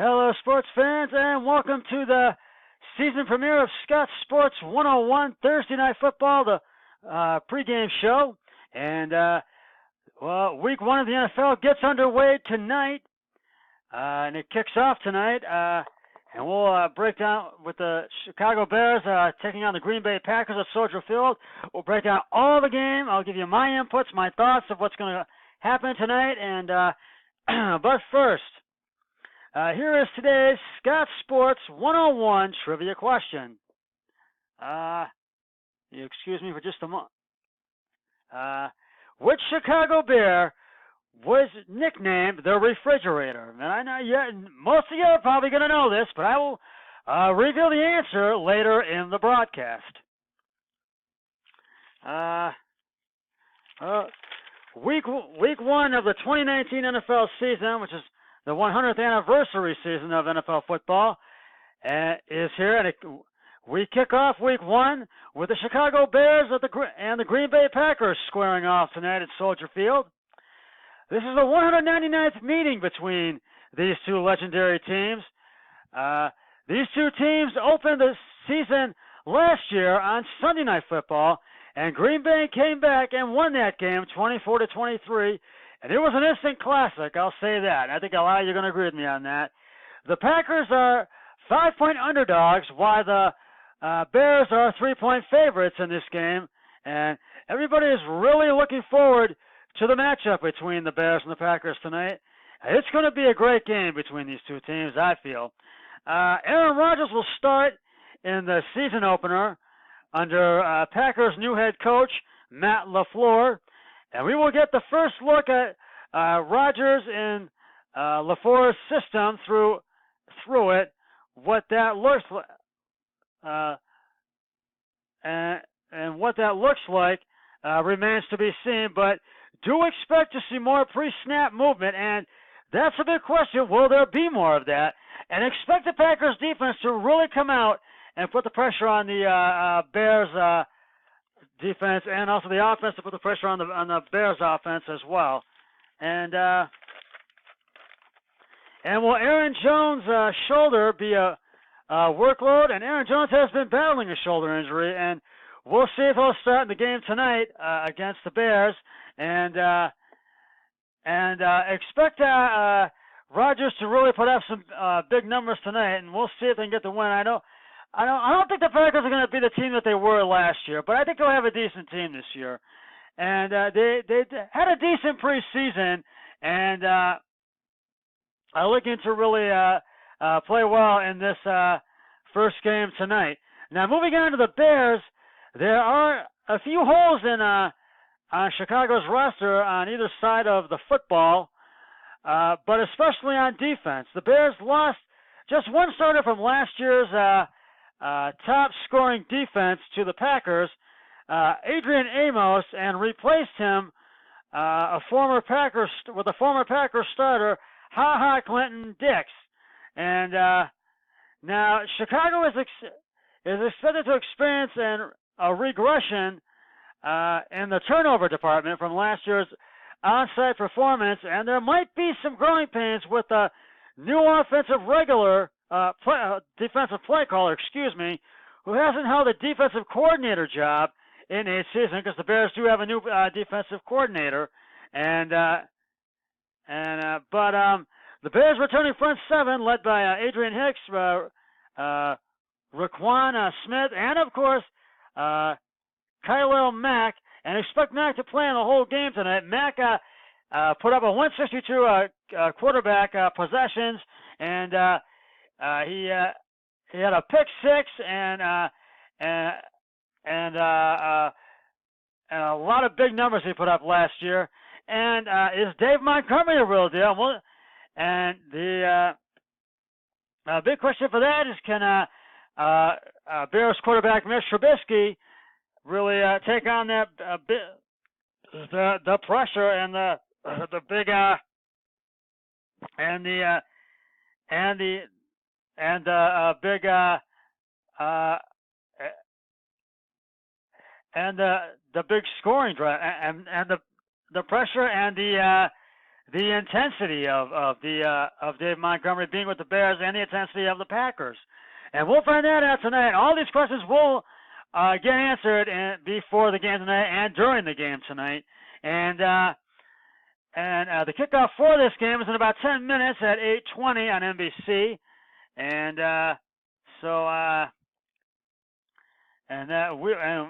Hello, sports fans, and welcome to the season premiere of Scott Sports 101 Thursday Night Football, the pregame show. And, week one of the NFL gets underway tonight, and it kicks off tonight. And we'll break down with the Chicago Bears taking on the Green Bay Packers at Soldier Field. We'll break down all the game. I'll give you my inputs, my thoughts of what's going to happen tonight. And but first, here is today's Scott Sports 101 trivia question. You excuse me for just a moment. Which Chicago Bear was nicknamed the Refrigerator? And I know most of you are probably going to know this, but I will reveal the answer later in the broadcast. Week one of the 2019 NFL season, which is the 100th anniversary season of NFL football, is here, and we kick off week one with the Chicago Bears and the Green Bay Packers squaring off tonight at Soldier Field. This is the 199th meeting between these two legendary teams. These two teams opened the season last year on Sunday Night Football, and Green Bay came back and won that game 24-23. And it was an instant classic, I'll say that. And I think a lot of you are going to agree with me on that. The Packers are 5-point underdogs, while the Bears are 3-point favorites in this game. And everybody is really looking forward to the matchup between the Bears and the Packers tonight. It's going to be a great game between these two teams, I feel. Aaron Rodgers will start in the season opener under Packers' new head coach, Matt LaFleur. And we will get the first look at Rodgers in LaFleur's system through it, what that looks like, and what that looks like remains to be seen. But do expect to see more pre-snap movement, and that's a big question. Will there be more of that? And expect the Packers defense to really come out and put the pressure on the Bears defense, and also the offense to put the pressure on the Bears offense as well. And will Aaron Jones' shoulder be a workload? And Aaron Jones has been battling a shoulder injury, and we'll see if he'll start in the game tonight against the Bears. And expect Rodgers to really put up some big numbers tonight, and we'll see if they can get the win. I don't think the Packers are going to be the team that they were last year, but I think they'll have a decent team this year. And they had a decent preseason, and are looking to really play well in this first game tonight. Now, moving on to the Bears, there are a few holes in on Chicago's roster on either side of the football, but especially on defense. The Bears lost just one starter from last year's top scoring defense to the Packers, Adrian Amos, and replaced him with a former Packers starter, Ha Clinton Dix. And now Chicago is expected to experience a regression in the turnover department from last year's onside performance, and there might be some growing pains with the new defensive play caller, who hasn't held a defensive coordinator job in a season, because the Bears do have a new defensive coordinator, but the Bears returning front seven, led by Adrian Hicks, Raquan Smith, and of course Khalil Mack, and expect Mack to play in the whole game tonight. Mack put up a 162 quarterback possessions, and he had a pick six and a lot of big numbers he put up last year. And is Dave Montgomery a real deal? And the big question for that is, can Bears quarterback Mitch Trubisky really take on that the pressure and the big big scoring drive, and the pressure and the intensity of Dave Montgomery being with the Bears and the intensity of the Packers. And we'll find that out tonight. All these questions will get answered before the game tonight and during the game tonight. And the kickoff for this game is in about 10 minutes at 8:20 on NBC. And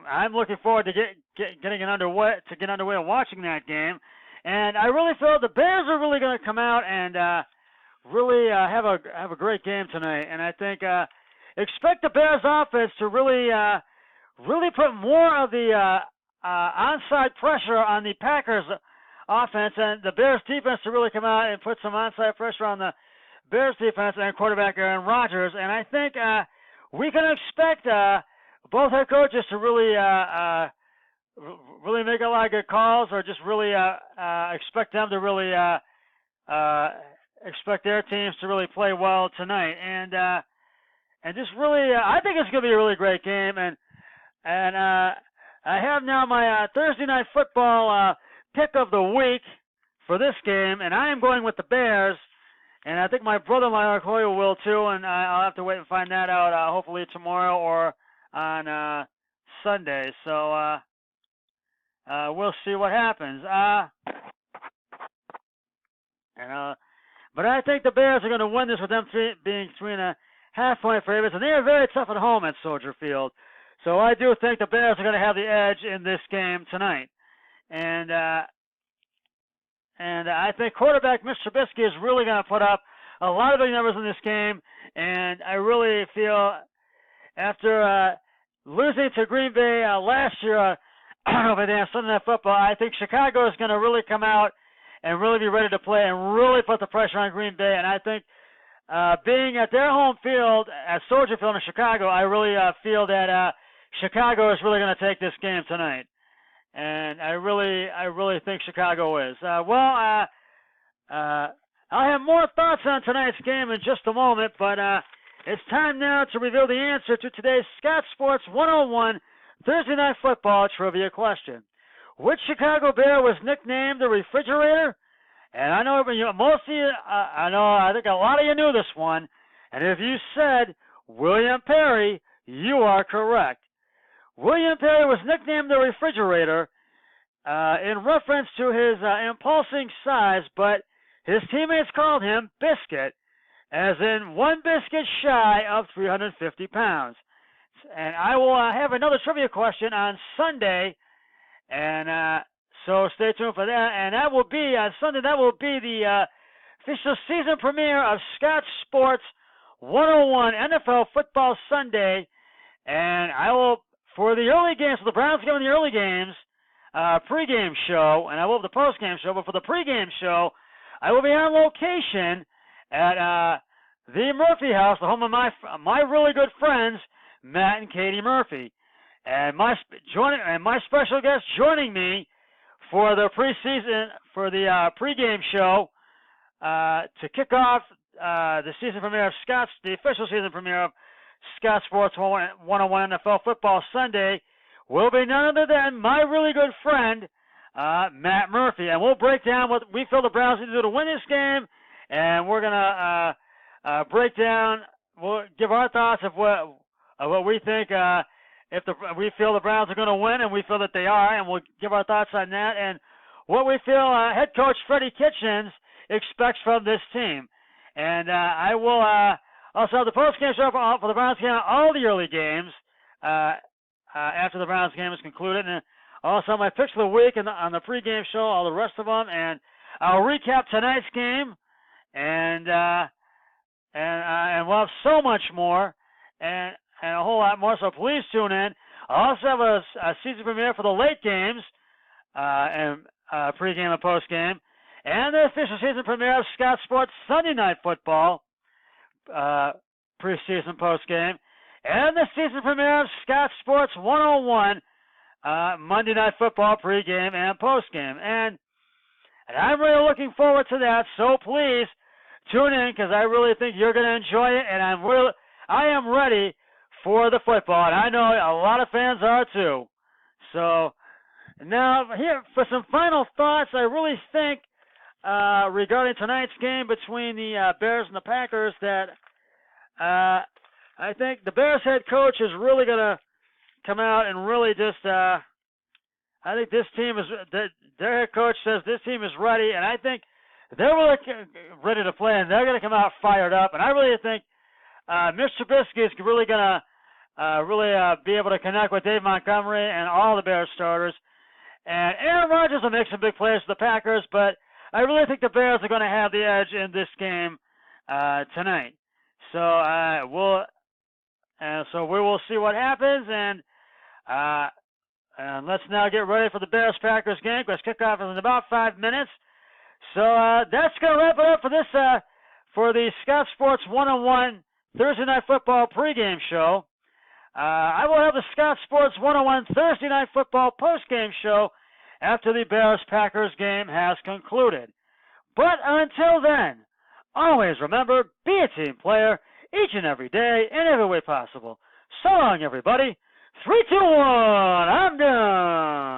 I'm looking forward to getting underway and watching that game. And I really feel the Bears are really going to come out and really have a great game tonight. And I think expect the Bears offense to really put more of the onside pressure on the Packers offense, and the Bears defense to really come out and put some onside pressure on the Bears defense and quarterback Aaron Rodgers. And I think we can expect both head coaches to really make a lot of good calls, or just really expect them to really expect their teams to really play well tonight. And just really, I think it's going to be a really great game. And I have now my Thursday Night Football pick of the week for this game, and I am going with the Bears. And I think my brother-in-law Hoyle will too, and I'll have to wait and find that out hopefully tomorrow or on Sunday. So we'll see what happens. But I think the Bears are going to win this with them being 3.5-point favorites, and they are very tough at home at Soldier Field. So I do think the Bears are going to have the edge in this game tonight. And I think quarterback Mitch Trubisky is really going to put up a lot of big numbers in this game. And I really feel after losing to Green Bay last year over there on Sunday Night Football, I think Chicago is going to really come out and really be ready to play and really put the pressure on Green Bay. And I think being at their home field at Soldier Field in Chicago, I really feel that Chicago is really going to take this game tonight. And I really think Chicago is. I'll have more thoughts on tonight's game in just a moment, but it's time now to reveal the answer to today's Scott Sports 101 Thursday Night Football trivia question. Which Chicago Bear was nicknamed the Refrigerator? And I know most of you, I think a lot of you knew this one. And if you said William Perry, you are correct. William Perry was nicknamed the Refrigerator in reference to his impulsing size, but his teammates called him Biscuit, as in one biscuit shy of 350 pounds. And I will have another trivia question on Sunday, and so stay tuned for that. And that will be on Sunday. That will be the official season premiere of Scott Sports 101 NFL Football Sunday. And I will, for the early games, for the Browns game in the early games, pregame show, and I will have the postgame show. But for the pregame show, I will be on location at the Murphy House, the home of my really good friends, Matt and Katie Murphy. And my special guest joining me for the pregame show to kick off the season premiere of the official season premiere of Scott Sports 101 NFL Football Sunday will be none other than my really good friend Matt Murphy, and we'll break down what we feel the Browns need to do to win this game, and we're gonna break down. We'll give our thoughts of what we think. We feel the Browns are going to win, and we feel that they are, and we'll give our thoughts on that, and what we feel head coach Freddie Kitchens expects from this team. And I will also have the post-game show for the Browns game, all the early games after the Browns game is concluded, and also my picks of the week on the pregame show, all the rest of them, and I'll recap tonight's game, and we'll have so much more, and a whole lot more, so please tune in. I'll also have a season premiere for the late games, and pregame and postgame, and the official season premiere of Scott Sports Sunday Night Football, preseason postgame, and the season premiere of Scott Sports 101, Monday Night Football pregame and postgame. And I'm really looking forward to that, so please tune in, because I really think you're going to enjoy it, and I am ready for the football, and I know a lot of fans are too. So now here for some final thoughts, I really think regarding tonight's game between the Bears and the Packers that I think the Bears head coach is really going to come out and really just I think this team is their head coach says this team is ready, and I think they're really ready to play, and they're going to come out fired up. And I really think Mitch Trubisky is really going to really be able to connect with Dave Montgomery and all the Bears starters. And Aaron Rodgers will make some big plays for the Packers, but I really think the Bears are going to have the edge in this game tonight. So we will see what happens, and let's now get ready for the Bears-Packers game, because kickoff is in about 5 minutes. So that's going to wrap it up for this for the Scott Sports 101 Thursday Night Football pregame show. I will have the Scott Sports 101 Thursday Night Football postgame show after the Bears-Packers game has concluded. But until then, always remember, be a team player each and every day in every way possible. So long, everybody. 3, 2, 1, I'm done.